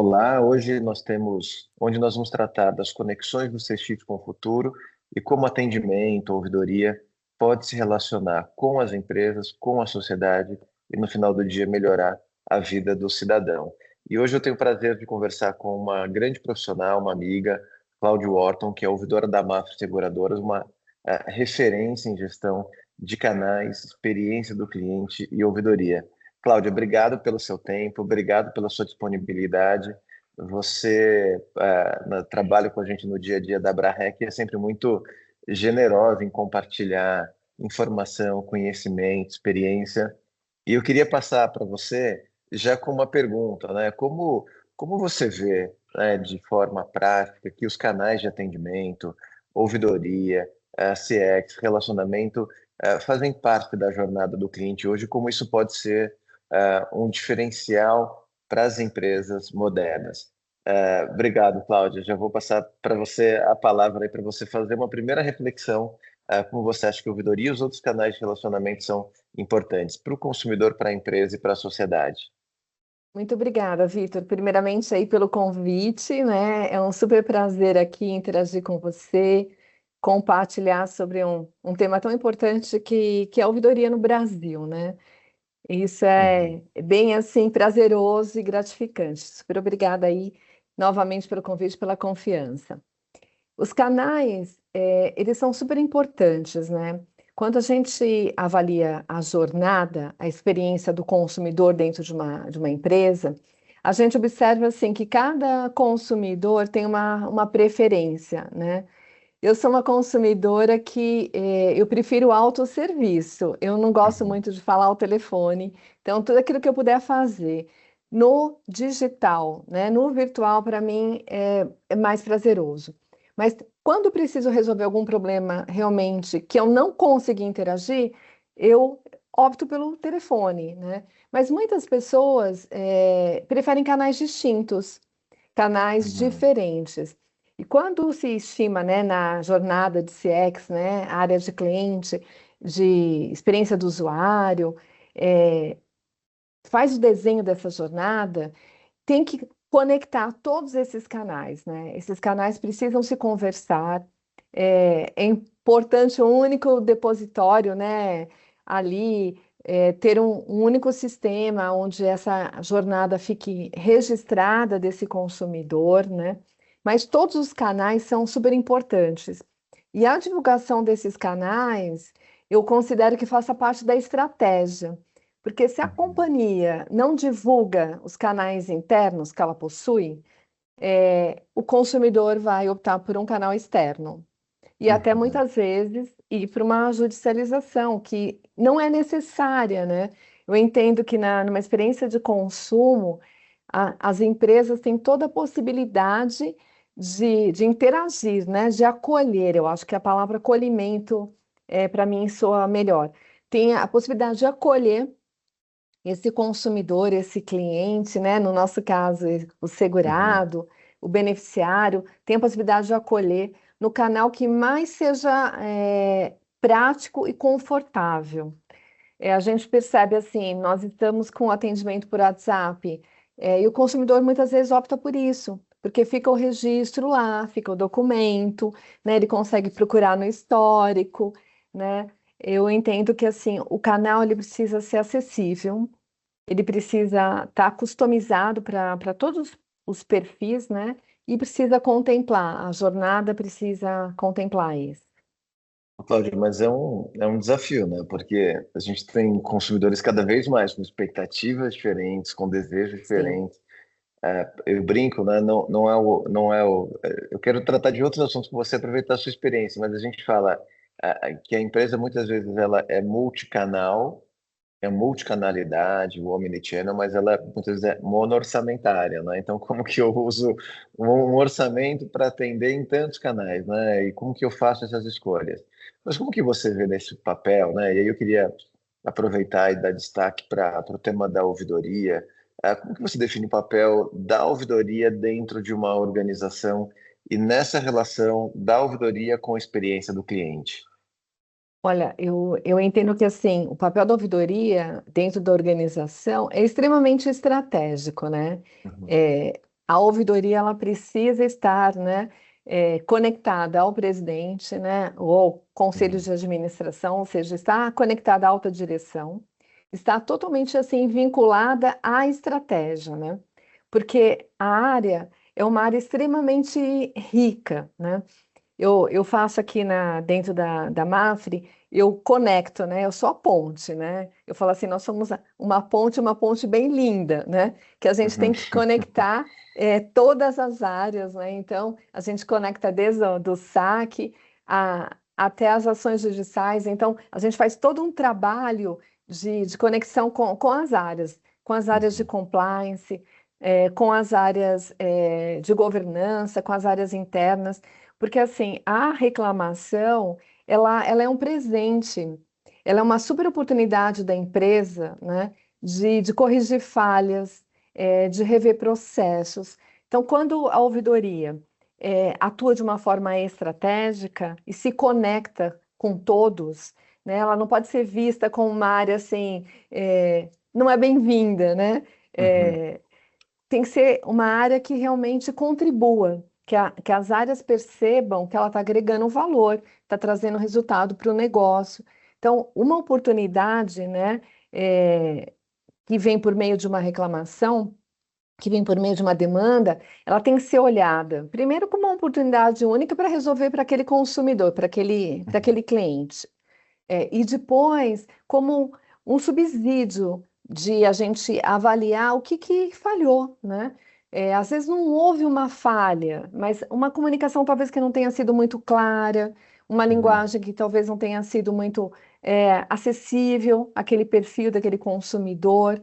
Olá, hoje onde nós vamos tratar das conexões do CX com o futuro e como atendimento, ouvidoria pode se relacionar com as empresas, com a sociedade e no final do dia melhorar a vida do cidadão. E hoje eu tenho o prazer de conversar com uma grande profissional, uma amiga, Cláudia Orton, que é ouvidora da Mafra Seguradoras, uma referência em gestão de canais, experiência do cliente e ouvidoria. Cláudia, obrigado pelo seu tempo, obrigado pela sua disponibilidade. Você trabalha com a gente no dia a dia da Abrarec e é sempre muito generosa em compartilhar informação, conhecimento, experiência. E eu queria passar para você já com uma pergunta, né? Como você vê, né, de forma prática que os canais de atendimento, ouvidoria, CX, relacionamento, fazem parte da jornada do cliente hoje, como isso pode ser um diferencial para as empresas modernas. Obrigado, Cláudia. Já vou passar para você a palavra aí para você fazer uma primeira reflexão, como você acha que a ouvidoria e os outros canais de relacionamento são importantes para o consumidor, para a empresa e para a sociedade. Muito obrigada, Vitor. Primeiramente aí pelo convite, né? É um super prazer aqui interagir com você, compartilhar sobre um tema tão importante que é a ouvidoria no Brasil, né? Isso Uhum. é bem assim prazeroso e gratificante. Super obrigada aí novamente pelo convite, pela confiança. Os canais, eles são super importantes, né? Quando a gente avalia a jornada, a experiência do consumidor dentro de uma empresa, a gente observa assim que cada consumidor tem uma preferência, né? Eu sou uma consumidora que eu prefiro autosserviço. Eu não gosto Uhum. muito de falar ao telefone. Então, tudo aquilo que eu puder fazer no digital, né, no virtual, para mim é mais prazeroso. Mas quando preciso resolver algum problema realmente que eu não consegui interagir, eu opto pelo telefone, né? Mas muitas pessoas preferem canais distintos, canais Uhum. diferentes. E quando se estima, né, na jornada de CX, né, área de cliente, de experiência do usuário, é, faz o desenho dessa jornada, tem que conectar todos esses canais, né? Esses canais precisam se conversar. É importante um único depositório, né? Ali ter um único sistema onde essa jornada fique registrada desse consumidor, né? Mas todos os canais são super importantes. E a divulgação desses canais, eu considero que faça parte da estratégia. Porque se a Uhum. companhia não divulga os canais internos que ela possui, o consumidor vai optar por um canal externo. E até Uhum. muitas vezes ir para uma judicialização, que não é necessária, né? Eu entendo que numa experiência de consumo, as empresas têm toda a possibilidade de interagir, né? De acolher. Eu acho que a palavra acolhimento, para mim, soa melhor. Tem a possibilidade de acolher esse consumidor, esse cliente, né? No nosso caso, o Uhum. segurado, o beneficiário, tem a possibilidade de acolher no canal que mais seja prático e confortável. A gente percebe assim, nós estamos com atendimento por WhatsApp, e o consumidor muitas vezes opta por isso, porque fica o registro lá, fica o documento, né? Ele consegue procurar no histórico, né? Eu entendo que assim, o canal ele precisa ser acessível, ele precisa estar customizado para todos os perfis, né? E precisa contemplar, a jornada precisa contemplar isso. Cláudio, mas é um desafio, né? Porque a gente tem consumidores cada vez mais com expectativas diferentes, com desejos Sim. diferentes. Eu brinco, né? Eu quero tratar de outros assuntos com você, aproveitar a sua experiência, mas a gente fala que a empresa muitas vezes ela é multicanal, é multicanalidade, o omnichannel, mas ela muitas vezes é mono-orçamentária, né? Então, como que eu uso um orçamento para atender em tantos canais, né? E como que eu faço essas escolhas? Mas como que você vê nesse papel, né? E aí eu queria aproveitar e dar destaque para o tema da ouvidoria. Como que você define o papel da ouvidoria dentro de uma organização e nessa relação da ouvidoria com a experiência do cliente? Olha, eu entendo que assim, o papel da ouvidoria dentro da organização é extremamente estratégico, né? Uhum. É, a ouvidoria ela precisa estar, né, conectada ao presidente, né, ou ao conselho Uhum. de administração, ou seja, está conectada à alta direção, está totalmente assim vinculada à estratégia, né? Porque a área é uma área extremamente rica, né? Eu faço aqui dentro da Mafre, eu conecto, né? Eu sou a ponte, né? Eu falo assim, nós somos uma ponte bem linda, né? Que a gente Uhum. tem que conectar todas as áreas, né? Então, a gente conecta desde o do saque até as ações judiciais. Então, a gente faz todo um trabalho de conexão com as áreas de Uhum. compliance, com as áreas de governança, com as áreas internas. Porque, assim, a reclamação, ela é um presente, ela é uma super oportunidade da empresa, né, de corrigir falhas, de rever processos. Então, quando a ouvidoria atua de uma forma estratégica e se conecta com todos, né, ela não pode ser vista como uma área, assim, não é bem-vinda, né? Uhum. É, tem que ser uma área que realmente contribua, que as áreas percebam que ela está agregando valor, está trazendo resultado para o negócio. Então, uma oportunidade, né, que vem por meio de uma reclamação, que vem por meio de uma demanda, ela tem que ser olhada, primeiro, como uma oportunidade única para resolver para aquele consumidor, para aquele cliente. E depois, como um subsídio de a gente avaliar o que falhou, né? Às vezes não houve uma falha, mas uma comunicação talvez que não tenha sido muito clara, uma Uhum. linguagem que talvez não tenha sido muito acessível àquele perfil daquele consumidor.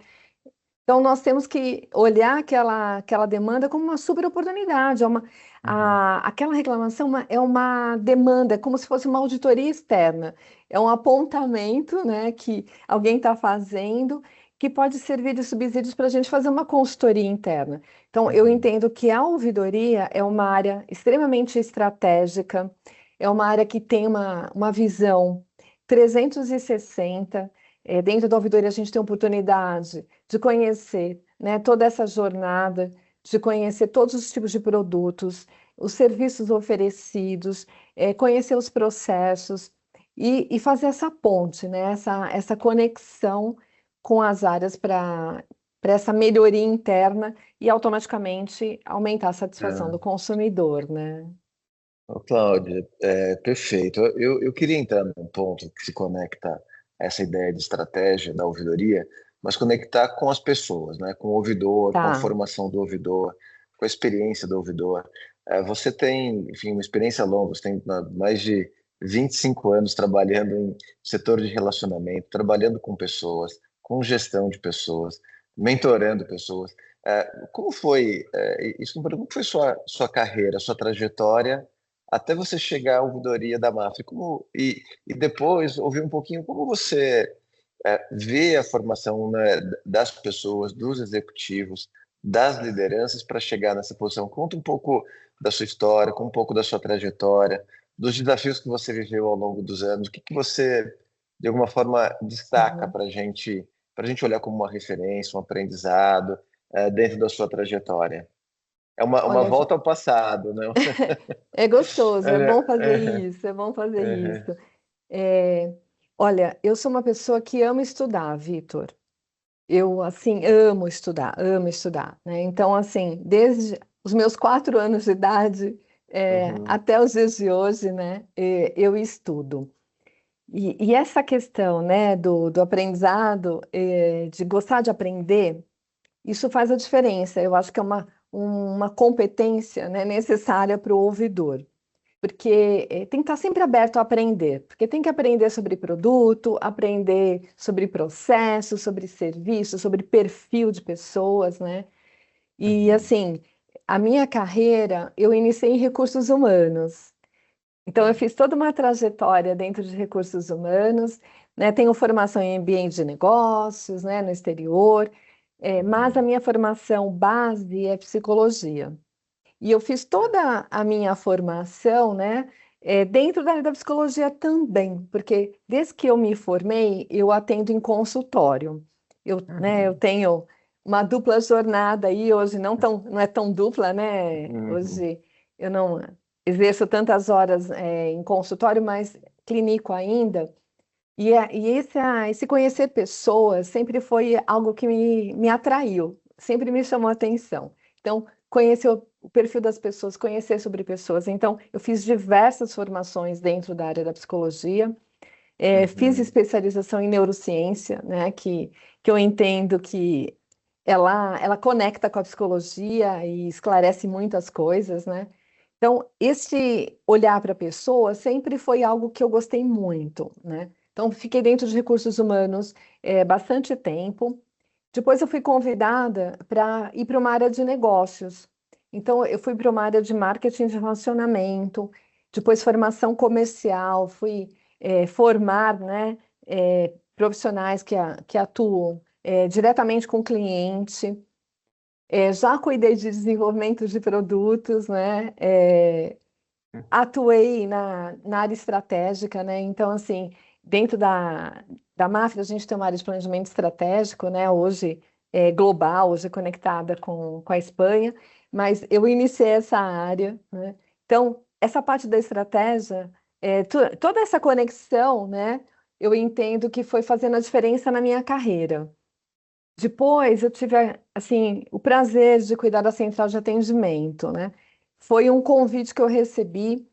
Então, nós temos que olhar aquela demanda como uma super oportunidade. Uhum. Aquela reclamação é uma demanda, é como se fosse uma auditoria externa. É um apontamento, né, que alguém está fazendo que pode servir de subsídios para a gente fazer uma consultoria interna. Então, eu Uhum. entendo que a ouvidoria é uma área extremamente estratégica, é uma área que tem uma visão 360. Dentro da ouvidoria, a gente tem oportunidade de conhecer, né, toda essa jornada, de conhecer todos os tipos de produtos, os serviços oferecidos, conhecer os processos e fazer essa ponte, né, essa conexão com as áreas para essa melhoria interna e automaticamente aumentar a satisfação do Ah, consumidor, né? ô, Cláudia, perfeito. Eu queria entrar num ponto que se conecta a essa ideia de estratégia da ouvidoria, mas conectar com as pessoas, né? Com o ouvidor, com a Tá. formação do ouvidor, com a experiência do ouvidor. Você tem, enfim, uma experiência longa, você tem mais de 25 anos trabalhando em setor de relacionamento, trabalhando com pessoas, com gestão de pessoas, mentorando pessoas. Como foi, isso, como foi sua carreira, sua trajetória até você chegar à ouvidoria da Mafra? E depois ouvir um pouquinho como você vê a formação, né, das pessoas, dos executivos, das lideranças para chegar nessa posição. Conta um pouco da sua história, com um pouco da sua trajetória, dos desafios que você viveu ao longo dos anos. O que você, de alguma forma, destaca Uhum. para gente olhar como uma referência, um aprendizado dentro da sua trajetória? É uma Olha, volta ao passado, né? é gostoso, é bom fazer É, isso, é bom fazer é, isso. É, olha, eu sou uma pessoa que ama estudar, Vitor. Eu, assim, amo estudar, né? Então, assim, desde os meus 4 anos de idade uhum, até os dias de hoje, né, eu estudo. E essa questão, né, do aprendizado, de gostar de aprender, isso faz a diferença. Eu acho que é uma competência, né, necessária para o ouvidor. Porque tem que estar sempre aberto a aprender, porque tem que aprender sobre produto, aprender sobre processo, sobre serviço, sobre perfil de pessoas, né? E uhum, assim, a minha carreira, eu iniciei em recursos humanos. Então, eu fiz toda uma trajetória dentro de recursos humanos, né? Tenho formação em ambiente de negócios, né, no exterior, mas a uhum, minha formação base é psicologia. E eu fiz toda a minha formação, né, dentro da área da psicologia também, porque desde que eu me formei, eu atendo em consultório. Eu, né, eu uhum, tenho uma dupla jornada aí hoje, não é tão dupla, né? Uhum, Hoje eu não exerço tantas horas em consultório, mas clínico ainda. E esse conhecer pessoas sempre foi algo que me atraiu, sempre me chamou a atenção. Então, conhecer o perfil das pessoas, conhecer sobre pessoas. Então, eu fiz diversas formações dentro da área da psicologia, fiz uhum, especialização em neurociência, né, que eu entendo que ela conecta com a psicologia e esclarece muitas coisas, né? Então, esse olhar para a pessoa sempre foi algo que eu gostei muito, né? Então, fiquei dentro de recursos humanos bastante tempo. Depois, eu fui convidada para ir para uma área de negócios. Então, eu fui para uma área de marketing de relacionamento, depois formação comercial, fui formar, né, profissionais que atuam diretamente com o cliente. Já cuidei de desenvolvimento de produtos, né? Atuei na área estratégica, né? Então, assim, dentro da Mafra, a gente tem uma área de planejamento estratégico, né? Hoje é global, hoje é conectada com a Espanha, mas eu iniciei essa área, né? Então, essa parte da estratégia, toda essa conexão, né? Eu entendo que foi fazendo a diferença na minha carreira. Depois eu tive assim o prazer de cuidar da central de atendimento, né? Foi um convite que eu recebi,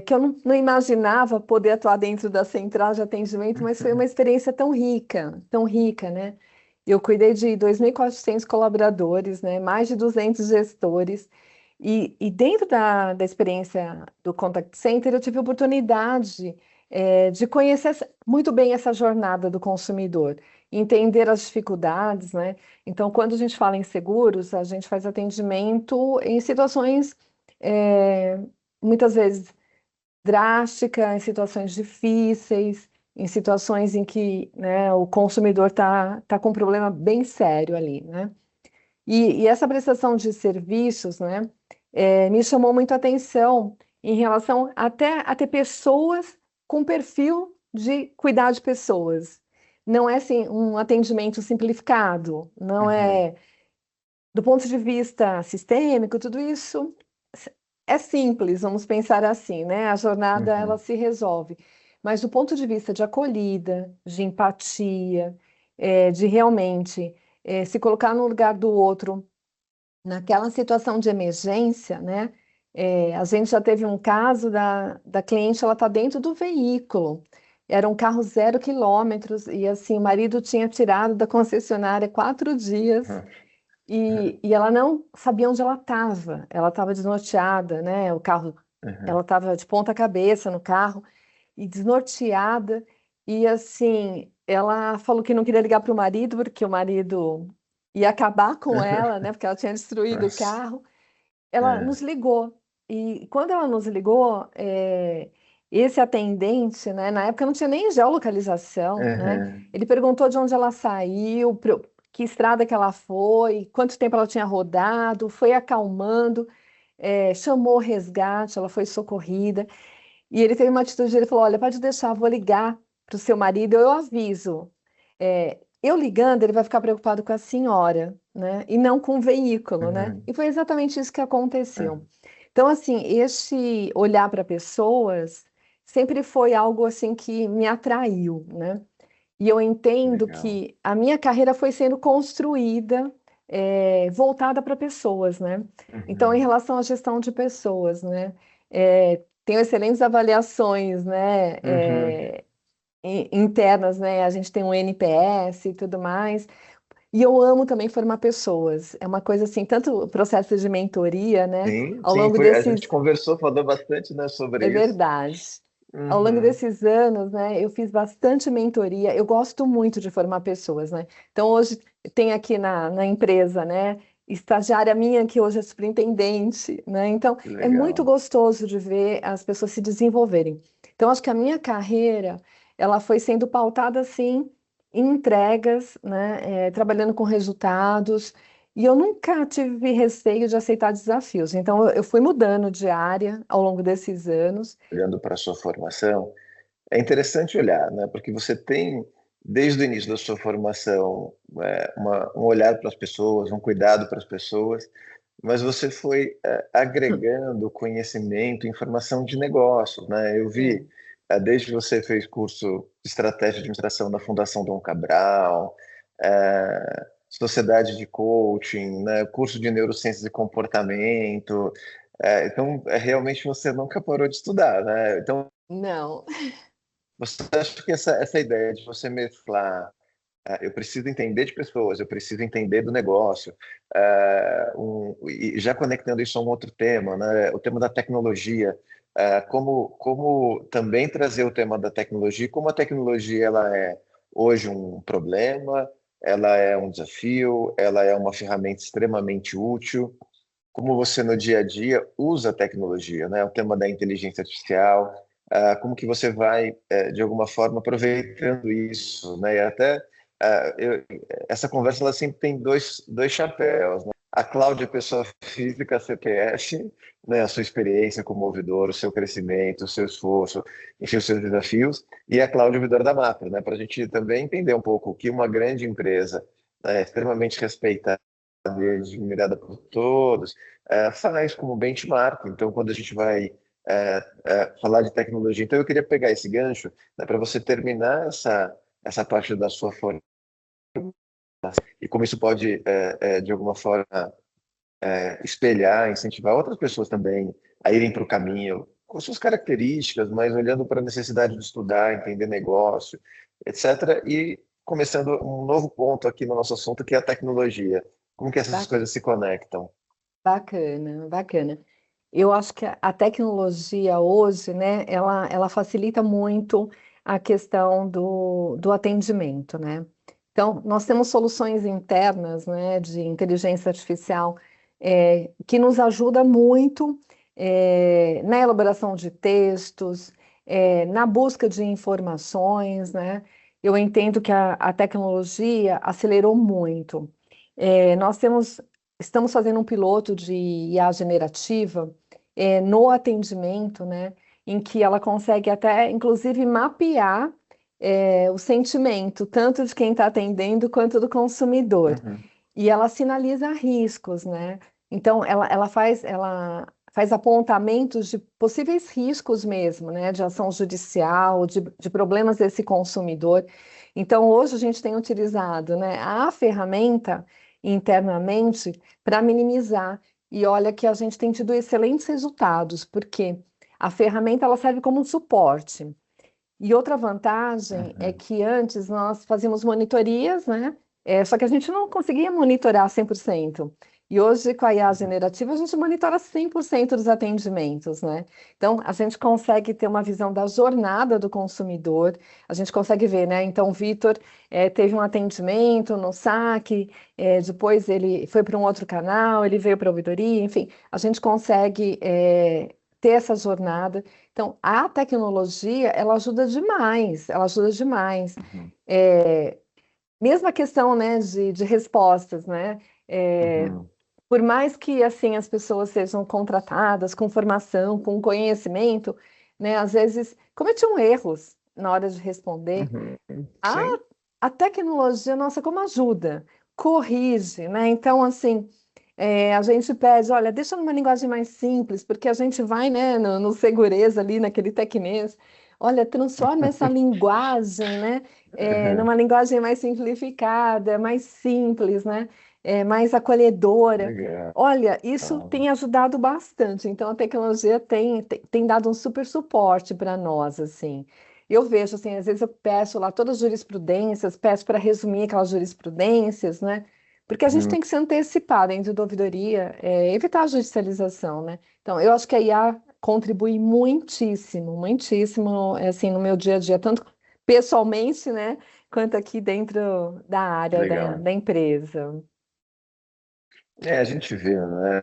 que eu não imaginava poder atuar dentro da central de atendimento, mas foi uma experiência tão rica, né? Eu cuidei de 2.400 colaboradores, né? Mais de 200 gestores. E dentro da experiência do Contact Center, eu tive a oportunidade, de conhecer muito bem essa jornada do consumidor, entender as dificuldades, né? Então, quando a gente fala em seguros, a gente faz atendimento em situações, é, muitas vezes drásticas, em situações difíceis, em situações em que, né, o consumidor tá com um problema bem sério ali, né? E essa prestação de serviços, né, me chamou muito a atenção em relação até a ter pessoas com perfil de cuidar de pessoas. Não é assim um atendimento simplificado, não uhum, é do ponto de vista sistêmico, tudo isso é simples, vamos pensar assim, né? A jornada ela uhum. se resolve. Mas do ponto de vista de acolhida, de empatia, de realmente se colocar no lugar do outro naquela situação de emergência, né? A gente já teve um caso da cliente, ela está dentro do veículo. Era um carro 0 quilômetros e assim o marido tinha tirado da concessionária 4 dias e ela não sabia onde ela estava. Ela estava desnorteada, né? O carro, Uhum. ela estava de ponta cabeça no carro e desnorteada. E assim, ela falou que não queria ligar para o marido porque o marido ia acabar com ela, né? Porque ela tinha destruído o Nossa. carro. Ela É. nos ligou. E quando ela nos ligou, esse atendente, né? Na época não tinha nem geolocalização, né? Uhum. Ele perguntou de onde ela saiu, que estrada que ela foi, quanto tempo ela tinha rodado, foi acalmando, chamou o resgate, ela foi socorrida. E ele teve uma atitude, ele falou, olha, pode deixar, vou ligar para o seu marido, eu aviso. Eu ligando, ele vai ficar preocupado com a senhora, né? E não com o veículo, né? Uhum. E foi exatamente isso que É. aconteceu. Então, assim, este olhar para pessoas sempre foi algo assim que me atraiu, né? E eu entendo Legal. que a minha carreira foi sendo construída, voltada para pessoas, né? Então, em Uhum. relação à gestão de pessoas, né? Tenho excelentes avaliações, né? Uhum. Internas, né? A gente tem um NPS e tudo mais. E eu amo também formar pessoas. É uma coisa assim, tanto o processo de mentoria, né? Sim, Ao sim, longo foi, a gente desses conversou, falou bastante, né, é sobre isso. verdade. Ao longo Uhum. desses anos, né, eu fiz bastante mentoria. Eu gosto muito de formar pessoas, né? Então, hoje tem aqui na empresa, né, estagiária minha que hoje é superintendente, né? Então, é muito Legal. gostoso de ver as pessoas se desenvolverem. Então, acho que a minha carreira, ela foi sendo pautada, assim, em entregas, né, trabalhando com resultados. E eu nunca tive receio de aceitar desafios. Então, eu fui mudando de área ao longo desses anos. Olhando para a sua formação, é interessante olhar, né, porque você tem desde o início da sua formação, um olhar para as pessoas, um cuidado para as pessoas, mas você foi agregando conhecimento, informação de negócios, né? Eu vi, Sim. desde que você fez curso de estratégia de administração da Fundação Dom Cabral, sociedade de coaching, né? Curso de neurociências e comportamento. Então, realmente você nunca parou de estudar, né? Então, Não. você acha que essa ideia de você mesclar eu preciso entender de pessoas, eu preciso entender do negócio. E já conectando isso a um outro tema, né? O tema da tecnologia. Como também trazer o tema da tecnologia, como a tecnologia ela é hoje um problema, ela é um desafio, ela é uma ferramenta extremamente útil. Como você no dia a dia usa a tecnologia, né? O tema da inteligência artificial, como que você vai, de alguma forma, aproveitando isso, né? E até essa conversa ela sempre tem dois chapéus, né? A Cláudia, pessoa física, CPF, né? A sua experiência como ouvidor, o seu crescimento, o seu esforço, enfim, os seus desafios, e a Cláudia, ouvidora da Mapper, né? Para a gente também entender um pouco o que uma grande empresa, extremamente respeitada e admirada por todos, faz como benchmark. Então, quando a gente vai falar de tecnologia, então eu queria pegar esse gancho, né, para você terminar essa parte da sua formação e como isso pode, de alguma forma, espelhar, incentivar outras pessoas também a irem para o caminho com suas características, mas olhando para a necessidade de estudar, entender negócio, etc. E começando um novo ponto aqui no nosso assunto, que é a tecnologia. Como que essas Ba- coisas se conectam? Bacana, bacana. Eu acho que a tecnologia hoje, né, ela facilita muito a questão do atendimento, né? Então, nós temos soluções internas, né, de inteligência artificial, que nos ajuda muito, na elaboração de textos, na busca de informações, né? Eu entendo que a tecnologia acelerou muito. Nós estamos fazendo um piloto de IA generativa, no atendimento, né, em que ela consegue até, inclusive, mapear, o sentimento, tanto de quem está atendendo quanto do consumidor. Uhum. E ela sinaliza riscos, né? Então, ela faz apontamentos de possíveis riscos mesmo, né? De ação judicial, de problemas desse consumidor. Então, hoje a gente tem utilizado, né, a ferramenta internamente para minimizar. E olha que a gente tem tido excelentes resultados, porque a ferramenta ela serve como um suporte. E outra vantagem é Uhum. que antes nós fazíamos monitorias, né? Só que a gente não conseguia monitorar 100%. E hoje, com a IA Uhum. generativa, a gente monitora 100% dos atendimentos, né? Então, a gente consegue ter uma visão da jornada do consumidor, a gente consegue ver, né? Então, o Vitor teve um atendimento no saque, depois ele foi para um outro canal, ele veio para a ouvidoria, enfim, a gente consegue ter essa jornada. Então, a tecnologia, ela ajuda demais, ela ajuda demais. Uhum. É, mesmo a questão, né, de respostas, né? É, Uhum. por mais que, assim, as pessoas sejam contratadas com formação, com conhecimento, né, às vezes cometiam erros na hora de responder. Uhum. A, Sim. a tecnologia, nossa, como ajuda, corrige, né? Então, assim, a gente pede, olha, deixa numa linguagem mais simples, porque a gente vai, né, no segurança ali, naquele tecnês, olha, transforma essa linguagem, né, Uhum. numa linguagem mais simplificada, mais simples, né, mais acolhedora. Legal. Olha, isso tem ajudado bastante. Então, a tecnologia tem dado um super suporte para nós, assim. Eu vejo, assim, às vezes eu peço lá todas as jurisprudências, peço para resumir aquelas jurisprudências, né? Porque a gente Uhum. tem que se antecipar dentro da ouvidoria, evitar a judicialização, né? Então, eu acho que a IA contribui muitíssimo, muitíssimo, assim, no meu dia a dia, tanto pessoalmente, né, quanto aqui dentro da área Legal. da empresa. A gente vê, né,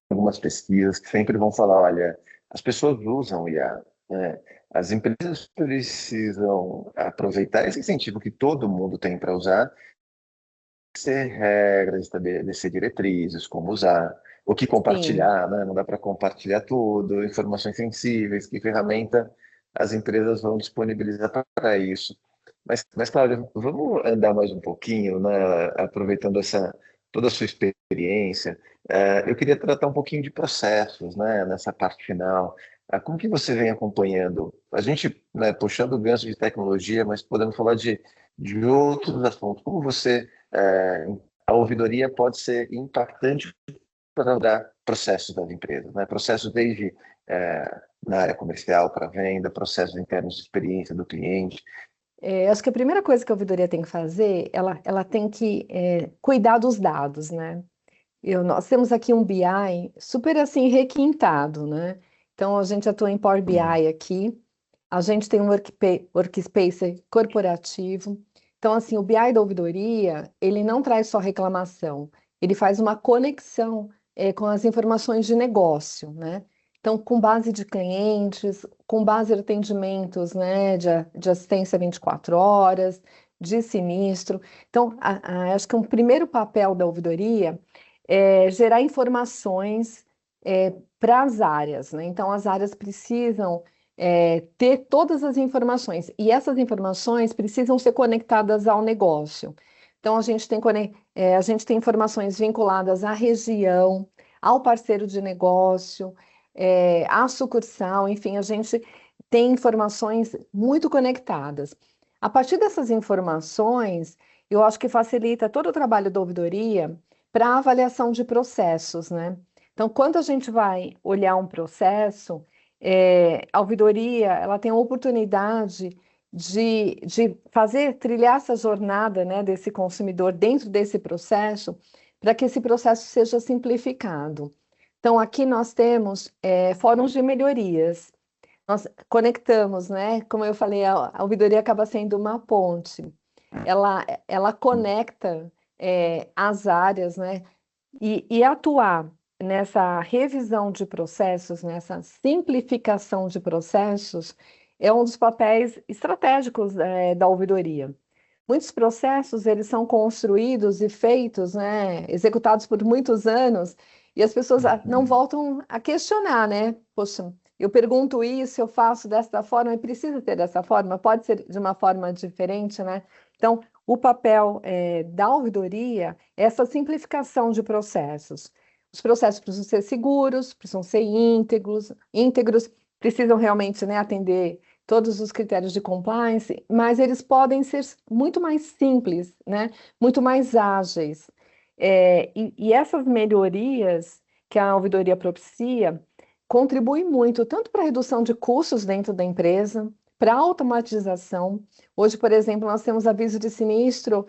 algumas pesquisas que sempre vão falar, olha, as pessoas usam IA, né? As empresas precisam aproveitar esse incentivo que todo mundo tem para usar, ser regras, estabelecer diretrizes, como usar, o que Sim, compartilhar, né? Não dá para compartilhar tudo, informações sensíveis, que ferramenta. as empresas vão disponibilizar para isso. Mas, Cláudia, vamos andar mais um pouquinho, né? Aproveitando toda a sua experiência. Eu queria tratar um pouquinho de processos, né? Nessa parte final. Como que você vem acompanhando? A gente, né, puxando o gancho de tecnologia, mas podemos falar de outros assuntos. Como a ouvidoria pode ser impactante para mudar processos das empresas, né? Processos desde na área comercial para venda, processos internos de experiência do cliente. Acho que a primeira coisa que a ouvidoria tem que fazer, ela tem que cuidar dos dados, né? Nós temos aqui um BI super assim requintado, né? Então a gente atua em Power Hum. BI aqui, a gente tem um workspace corporativo. Então assim, o BI da ouvidoria, ele não traz só reclamação, ele faz uma conexão com as informações de negócio, né? Então, com base de clientes, com base em atendimentos, né, de assistência 24 horas, de sinistro. Então, acho que um primeiro papel da ouvidoria gerar informações para as áreas, né? Então, as áreas precisam ter todas as informações, e essas informações precisam ser conectadas ao negócio. Então, a gente tem informações vinculadas à região, ao parceiro de negócio, à sucursal, enfim, a gente tem informações muito conectadas. A partir dessas informações, eu acho que facilita todo o trabalho da ouvidoria para avaliação de processos, né? Então, quando a gente vai olhar um processo, a ouvidoria ela tem a oportunidade de fazer trilhar essa jornada, né, desse consumidor dentro desse processo, para que esse processo seja simplificado. Então, aqui nós temos fóruns de melhorias. Nós conectamos, né? Como eu falei, a ouvidoria acaba sendo uma ponte. Ela conecta as áreas, né? E atuar nessa revisão de processos, nessa simplificação de processos, é um dos papéis estratégicos da ouvidoria. Muitos processos, eles são construídos e feitos, né, executados por muitos anos, e as pessoas não Uhum. voltam a questionar, né? Poxa, eu pergunto isso, eu faço desta forma, e precisa ser dessa forma, pode ser de uma forma diferente, né? Então, o papel da ouvidoria é essa simplificação de processos. Os processos precisam ser seguros, precisam ser íntegros, precisam realmente, né, atender todos os critérios de compliance, mas eles podem ser muito mais simples, né? Muito mais ágeis. E essas melhorias que a ouvidoria propicia contribuem muito, tanto para a redução de custos dentro da empresa, para a automatização. Hoje, por exemplo, nós temos aviso de sinistro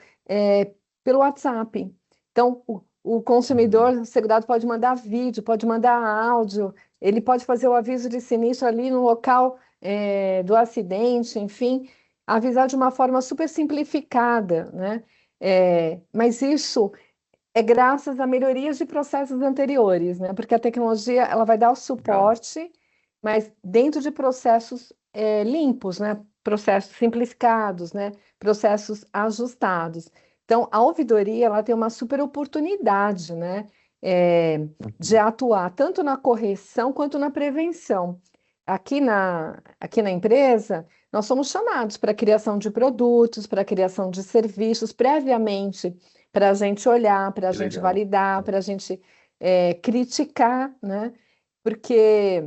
pelo WhatsApp. Então, o Uhum. consumidor segurado pode mandar vídeo, pode mandar áudio, ele pode fazer o aviso de sinistro ali no local do acidente, enfim, avisar de uma forma super simplificada, né? Mas isso é graças a melhorias de processos anteriores, né? Porque a tecnologia ela vai dar o Legal. suporte, mas dentro de processos limpos, né? Processos simplificados, né? Processos ajustados. Então, a ouvidoria ela tem uma super oportunidade, né? De Uhum. atuar tanto na correção quanto na prevenção. Aqui na empresa, nós somos chamados para a criação de produtos, para a criação de serviços, previamente para a gente olhar, para a Que gente legal. validar, para a gente criticar, né? Porque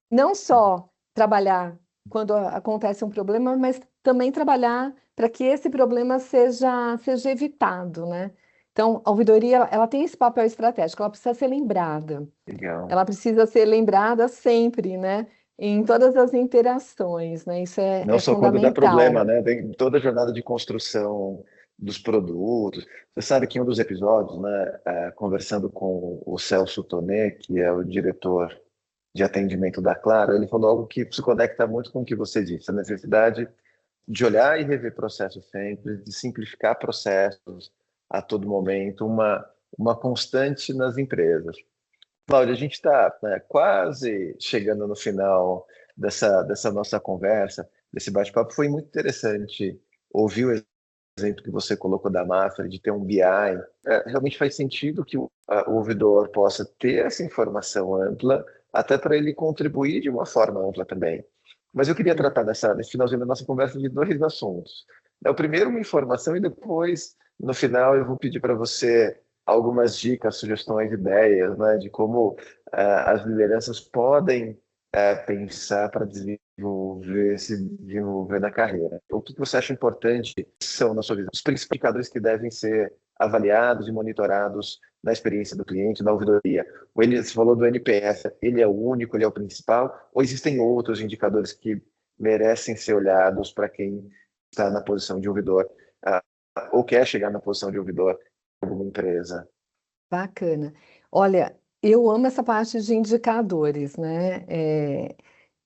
não só trabalhar quando acontece um problema, mas também trabalhar para que esse problema seja evitado, né? Então, a ouvidoria, ela tem esse papel estratégico, ela precisa ser lembrada. Legal. Ela precisa ser lembrada sempre, né? Em todas as interações, né? Isso Não é só quando dá problema, fundamental. né? Tem toda a jornada de construção dos produtos. Você sabe que em um dos episódios, né, conversando com o Celso Tonet, que é o diretor de atendimento da Claro, ele falou algo que se conecta muito com o que você disse, a necessidade de olhar e rever processos sempre, de simplificar processos a todo momento, uma constante nas empresas. Cláudia, a gente está, né, quase chegando no final dessa nossa conversa, desse bate-papo. Foi muito interessante ouvir o exemplo que você colocou da Mafra, de ter um BI. Realmente faz sentido que o ouvidor possa ter essa informação ampla, até para ele contribuir de uma forma ampla também. Mas eu queria tratar nesse finalzinho da nossa conversa de dois assuntos. O primeiro, uma informação, e depois, no final, eu vou pedir para você algumas dicas, sugestões, ideias, né, de como as lideranças podem pensar para se desenvolver na carreira. O que você acha importante são, na sua visão, os principais indicadores que devem ser avaliados e monitorados na experiência do cliente, na ouvidoria? Você falou do NPS, ele é o único, ele é o principal, ou existem outros indicadores que merecem ser olhados para quem está na posição de ouvidor, ou quer chegar na posição de ouvidor em alguma empresa? Bacana. Olha, eu amo essa parte de indicadores, né?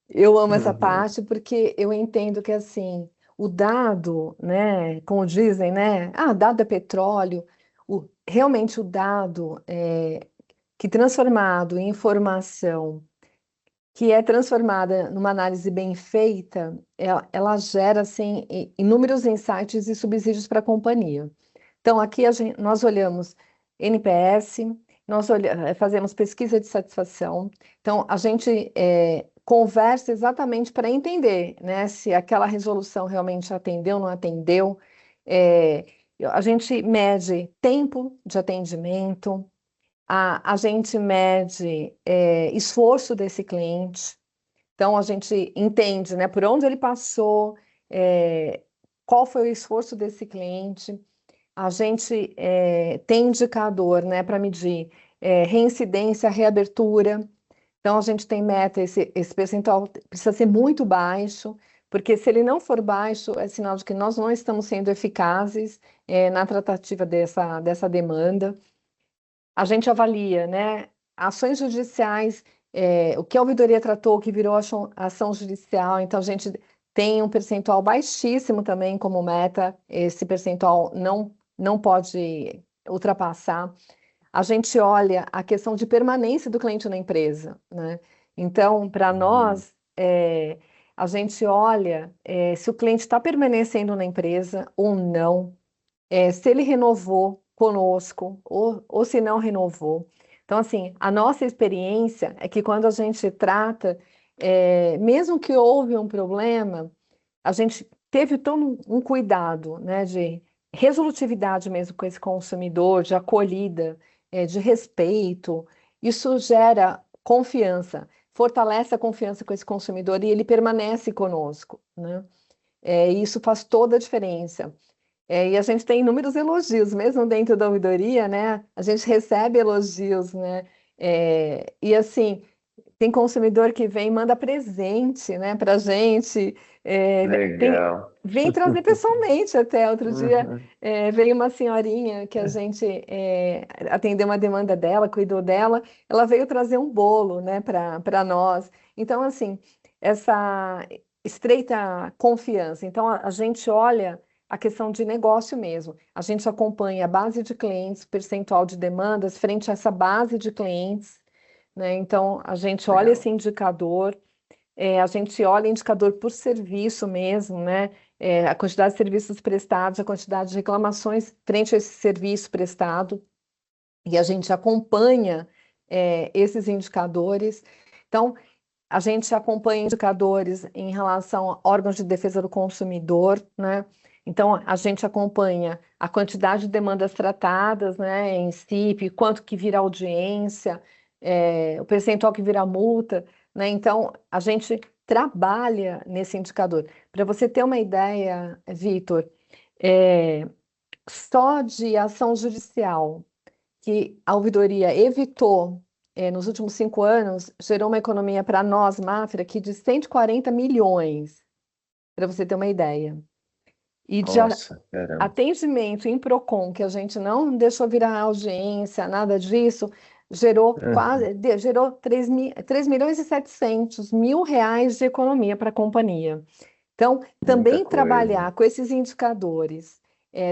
Eu amo essa Uhum. parte porque eu entendo que, assim, o dado, né, como dizem, né? Ah, dado é petróleo. Realmente o dado que transformado em informação, que é transformada numa análise bem feita, ela gera, assim, inúmeros insights e subsídios para a companhia. Então, aqui nós olhamos NPS, fazemos pesquisa de satisfação. Então, a gente conversa exatamente para entender, né, se aquela resolução realmente atendeu, não atendeu. É, a gente mede tempo de atendimento, a gente mede esforço desse cliente. Então, a gente entende, né, por onde ele passou, é, qual foi o esforço desse cliente. A gente tem indicador, né, para medir reincidência, reabertura. Então, a gente tem meta, esse percentual precisa ser muito baixo, porque se ele não for baixo, é sinal de que nós não estamos sendo eficazes na tratativa dessa demanda. A gente avalia, né, ações judiciais, o que a ouvidoria tratou, que virou ação judicial, então a gente tem um percentual baixíssimo também como meta, esse percentual não pode ultrapassar. A gente olha a questão de permanência do cliente na empresa, né? Então, para Uhum. nós, a gente olha se o cliente está permanecendo na empresa ou não, se ele renovou conosco ou se não renovou. Então, assim, a nossa experiência é que quando a gente trata, mesmo que houve um problema, a gente teve todo um cuidado, né, de resolutividade mesmo com esse consumidor, de acolhida, de respeito. Isso gera confiança, fortalece a confiança com esse consumidor e ele permanece conosco, né? E isso faz toda a diferença. E a gente tem inúmeros elogios, mesmo dentro da ouvidoria, né? A gente recebe elogios, né? E assim, tem consumidor que vem e manda presente, né, para gente. Legal. Vem trazer pessoalmente até. Outro dia Uhum. veio uma senhorinha que a gente atendeu uma demanda dela, cuidou dela. Ela veio trazer um bolo, né, para nós. Então, assim, essa estreita confiança. Então, a gente olha a questão de negócio mesmo. A gente acompanha a base de clientes, percentual de demandas frente a essa base de clientes, né? Então, a gente olha Legal. esse indicador, a gente olha indicador por serviço mesmo, né? A quantidade de serviços prestados, a quantidade de reclamações frente a esse serviço prestado, e a gente acompanha esses indicadores. Então, a gente acompanha indicadores em relação a órgãos de defesa do consumidor, né? Então, a gente acompanha a quantidade de demandas tratadas, né, em CIP, quanto que vira audiência, o percentual que vira multa, né? Então, a gente trabalha nesse indicador. Para você ter uma ideia, Vitor, é, só de ação judicial que a ouvidoria evitou nos últimos 5 anos, gerou uma economia para nós, Mafra, aqui de 140 milhões, para você ter uma ideia. E de Nossa, caramba. atendimento em Procon, que a gente não deixou virar audiência, nada disso, gerou Uhum. gerou 3 milhões e 700 mil reais de economia para a companhia. Então, Muita também coisa. trabalhar com esses indicadores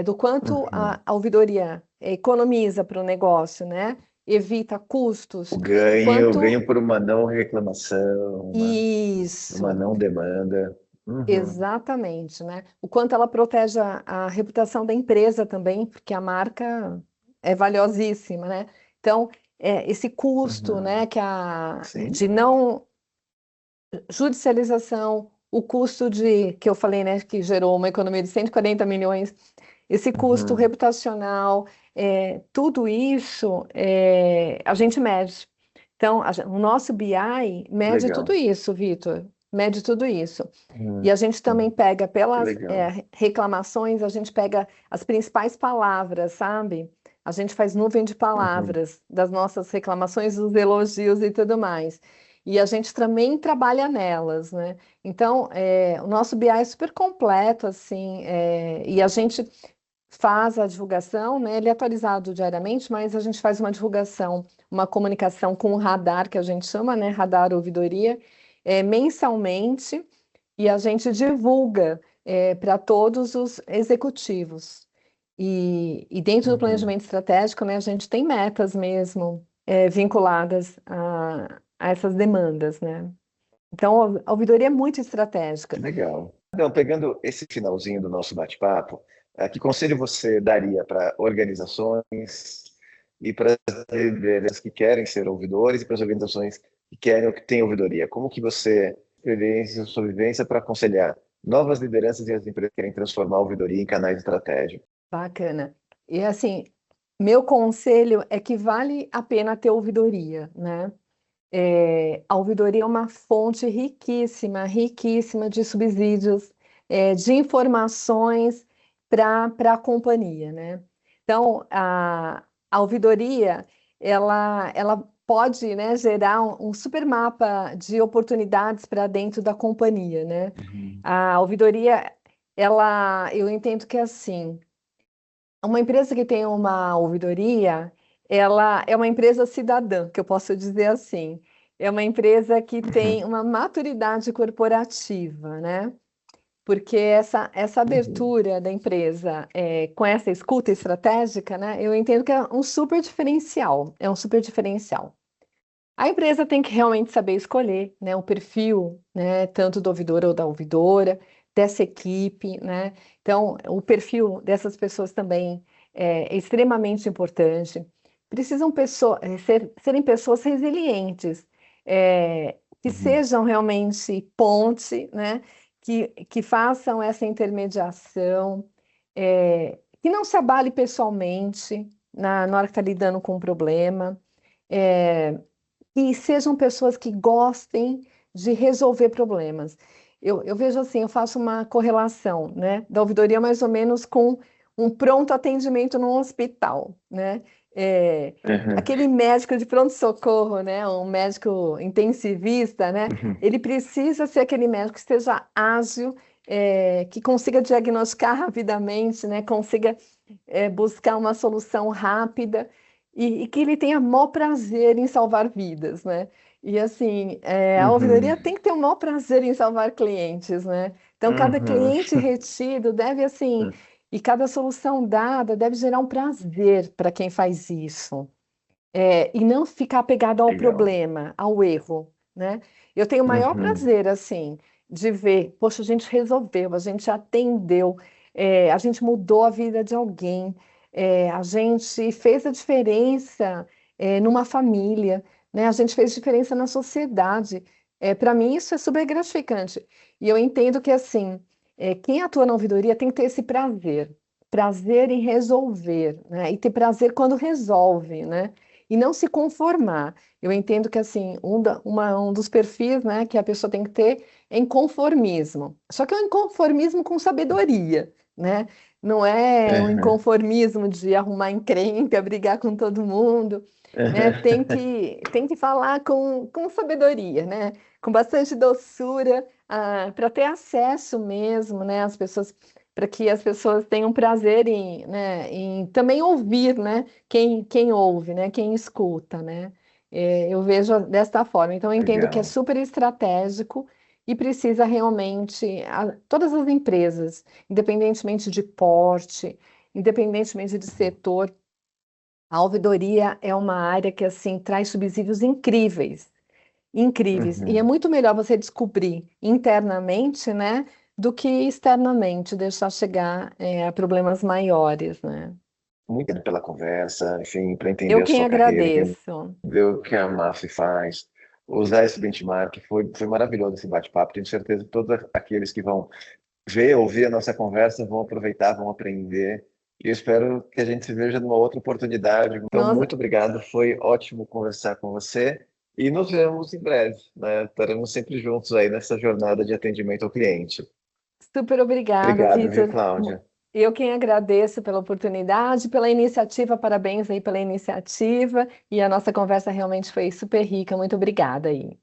do quanto Uhum. a ouvidoria economiza para o negócio, né? Evita O custos, ganho, o quanto ganho por uma não reclamação, uma isso, não demanda. Uhum. exatamente, né? O quanto ela protege a reputação da empresa também, porque a marca é valiosíssima, né? Então, esse custo, Uhum. né, Sim. de não judicialização o custo que eu falei, né, que gerou uma economia de 140 milhões, esse custo Uhum. reputacional, tudo isso a gente mede. Então, o nosso BI mede tudo Legal. isso, Vitor, mede tudo isso. E Uhum. a gente também pega pelas Legal. reclamações, a gente pega as principais palavras, sabe? A gente faz nuvem de Uhum. palavras das nossas reclamações, dos elogios e tudo mais. E a gente também trabalha nelas, né? Então, o nosso BI é super completo, assim, e a gente faz a divulgação, né? Ele é atualizado diariamente, mas a gente faz uma divulgação, uma comunicação com o radar, que a gente chama, né? Radar Ouvidoria, mensalmente, e a gente divulga para todos os executivos. E dentro do Uhum. planejamento estratégico, né, a gente tem metas mesmo vinculadas a essas demandas, né? Então, a ouvidoria é muito estratégica. Legal. Então, pegando esse finalzinho do nosso bate-papo, que conselho você daria para organizações e para as lideranças que querem ser ouvidores e para as organizações que querem que tenham ouvidoria? Como que você experiência sua vivência para aconselhar novas lideranças e as empresas que querem transformar a ouvidoria em canais estratégicos? Bacana. E assim, meu conselho é que vale a pena ter ouvidoria, né? A ouvidoria é uma fonte riquíssima, riquíssima de subsídios, de informações para a companhia, né? Então, a ouvidoria, ela pode, né, gerar um super mapa de oportunidades para dentro da companhia, né? Uhum. A ouvidoria, eu entendo que é assim, uma empresa que tem uma ouvidoria, ela é uma empresa cidadã, que eu posso dizer assim. É uma empresa que tem uma maturidade corporativa, né? Porque essa Uhum. abertura da empresa com essa escuta estratégica, né? Eu entendo que é um super diferencial, é um super diferencial. A empresa tem que realmente saber escolher, né, o perfil, né, tanto do ouvidor ou da ouvidora, dessa equipe, né? Então, o perfil dessas pessoas também é extremamente importante. Precisam serem pessoas resilientes, que Uhum. sejam realmente ponte, né? Que façam essa intermediação, que não se abale pessoalmente na hora que está lidando com um problema. É, e sejam pessoas que gostem de resolver problemas. Eu vejo assim, eu faço uma correlação, né, da ouvidoria mais ou menos com um pronto atendimento num hospital, né? É, Uhum. aquele médico de pronto-socorro, né, um médico intensivista, né, Uhum. ele precisa ser aquele médico que esteja ágil, que consiga diagnosticar rapidamente, né, consiga buscar uma solução rápida e que ele tenha maior prazer em salvar vidas, né? E assim, a Uhum. ouvidoria tem que ter o maior prazer em salvar clientes, né? Então, cada Uhum. cliente retido deve, assim, e cada solução dada deve gerar um prazer para quem faz isso. E não ficar apegado ao Legal. problema, ao erro, né? Eu tenho o maior Uhum. prazer, assim, de ver, poxa, a gente resolveu, a gente atendeu, a gente mudou a vida de alguém, a gente fez a diferença, numa família, né? A gente fez diferença na sociedade. Para mim, isso é super gratificante. E eu entendo que, assim, quem atua na ouvidoria tem que ter esse prazer, prazer em resolver, né? E ter prazer quando resolve, né? E não se conformar. Eu entendo que assim, um dos perfis, né, que a pessoa tem que ter é inconformismo. Só que é um inconformismo com sabedoria, né? Não é um Uhum. inconformismo de arrumar encrenca, brigar com todo mundo, né? Tem que falar com sabedoria, né? Com bastante doçura, para ter acesso mesmo, né, às pessoas, para que as pessoas tenham prazer em, né, em também ouvir, né? Quem ouve, né? Quem escuta, né? Eu vejo desta forma. Então, eu entendo que é Legal. super estratégico e precisa realmente, todas as empresas, independentemente de porte, independentemente de setor, a ouvidoria é uma área que, assim, traz subsídios incríveis, incríveis. E é Uhum. muito melhor você descobrir internamente, né? Do que externamente, deixar chegar, a problemas maiores, né? Muito obrigado pela conversa, enfim, para entender Eu a quem sua carreira, entender agradeço. o que a MAF faz. usar esse benchmark. Foi maravilhoso esse bate-papo. Tenho certeza que todos aqueles que vão ouvir a nossa conversa vão aproveitar, vão aprender. E eu espero que a gente se veja numa outra oportunidade. Então, Nossa, muito obrigado. Foi ótimo conversar com você. E nos vemos em breve, né? Estaremos sempre juntos aí nessa jornada de atendimento ao cliente. super obrigada, Obrigado, viu, Vitor. Cláudia? Eu quem agradeço pela oportunidade, pela iniciativa, parabéns aí pela iniciativa, e a nossa conversa realmente foi super rica. Muito obrigada aí.